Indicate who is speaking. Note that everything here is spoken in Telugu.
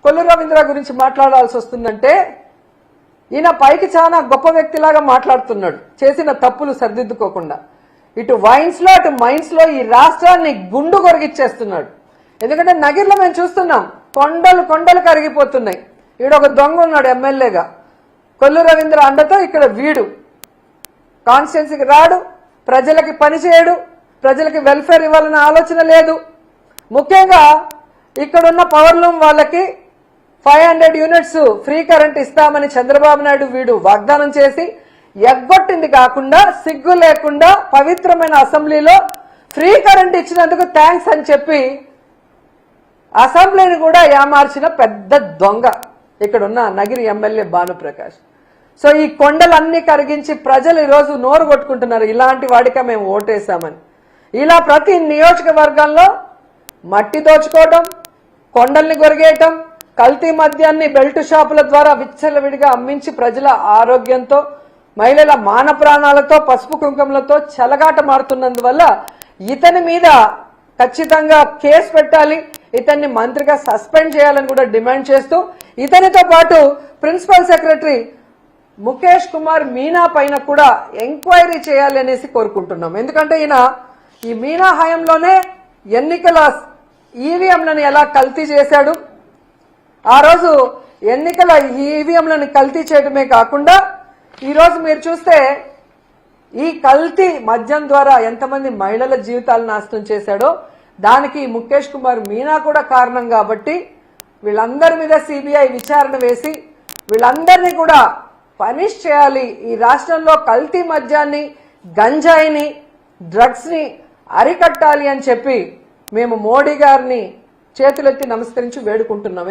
Speaker 1: కొల్లు రవీంద్ర గురించి మాట్లాడాల్సి వస్తుందంటే ఈయన పైకి చాలా గొప్ప వ్యక్తిలాగా మాట్లాడుతున్నాడు, చేసిన తప్పులు సరిదిద్దుకోకుండా. ఇటు వైన్స్ లో అటు మైన్స్ లో ఈ రాష్ట్రాన్ని గుండు కొరిగిచ్చేస్తున్నాడు. ఎందుకంటే నగిరిలో మేము చూస్తున్నాం, కొండలు కొండలు కరిగిపోతున్నాయి. ఈడొక దొంగ ఉన్నాడు ఎమ్మెల్యేగా, కొల్లు రవీంద్ర అండతో ఇక్కడ వీడు కాన్స్టిట్యున్సీకి రాడు, ప్రజలకి పని చేయడు, ప్రజలకి వెల్ఫేర్ ఇవ్వాలన్న ఆలోచన లేదు. ముఖ్యంగా ఇక్కడున్న పవర్ లూమ్ వాళ్ళకి 500 యూనిట్స్ ఫ్రీ కరెంట్ ఇస్తామని చంద్రబాబు నాయుడు వీడు వాగ్దానం చేసి ఎగ్గొట్టింది కాకుండా, సిగ్గు లేకుండా పవిత్రమైన అసెంబ్లీలో ఫ్రీ కరెంట్ ఇచ్చినందుకు థ్యాంక్స్ అని చెప్పి అసెంబ్లీని కూడా ఏమార్చిన పెద్ద దొంగ ఇక్కడున్న నగిరి ఎమ్మెల్యే భానుప్రకాష్. సో ఈ కొండలన్నీ కరిగించి ప్రజలు ఈరోజు నోరు కొట్టుకుంటున్నారు, ఇలాంటి వాడిగా మేము ఓటేశామని. ఇలా ప్రతి నియోజకవర్గంలో మట్టి దోచుకోవటం, కొండల్ని గొరిగేయటం, కల్తీ మద్యాన్ని బెల్ట్ షాపుల ద్వారా విచ్చలవిడిగా అమ్మించి ప్రజల ఆరోగ్యంతో, మహిళల మాన ప్రాణాలతో, పసుపు కుంకుమలతో చెలగాట మారుతున్నందువల్ల ఇతని మీద ఖచ్చితంగా కేసు పెట్టాలి, ఇతన్ని మంత్రిగా సస్పెండ్ చేయాలని కూడా డిమాండ్ చేస్తూ, ఇతనితో పాటు ప్రిన్సిపల్ సెక్రటరీ ముఖేష్ కుమార్ మీనా పైన కూడా ఎంక్వైరీ చేయాలి అనేసి కోరుకుంటున్నాం. ఎందుకంటే ఈయన ఈ మీనా హయాంలోనే ఎన్నికల ఈవీఎంలను ఎలా కల్తీ చేశాడు, ఆ రోజు ఎన్నికల ఈవీఎంలను కల్తీ చేయడమే కాకుండా ఈరోజు మీరు చూస్తే ఈ కల్తీ మద్యం ద్వారా ఎంతమంది మహిళల జీవితాలను నాశనం చేశాడో దానికి ముఖేష్ కుమార్ మీనా కూడా కారణం. కాబట్టి వీళ్ళందరి మీద సిబిఐ విచారణ వేసి వీళ్ళందరినీ కూడా పనిష్ చేయాలి. ఈ రాష్ట్రంలో కల్తీ మద్యాన్ని, గంజాయిని, డ్రగ్స్ ని అరికట్టాలి అని చెప్పి మేము మోడీ గారిని చేతులెత్తి నమస్కరించి వేడుకుంటున్నాం.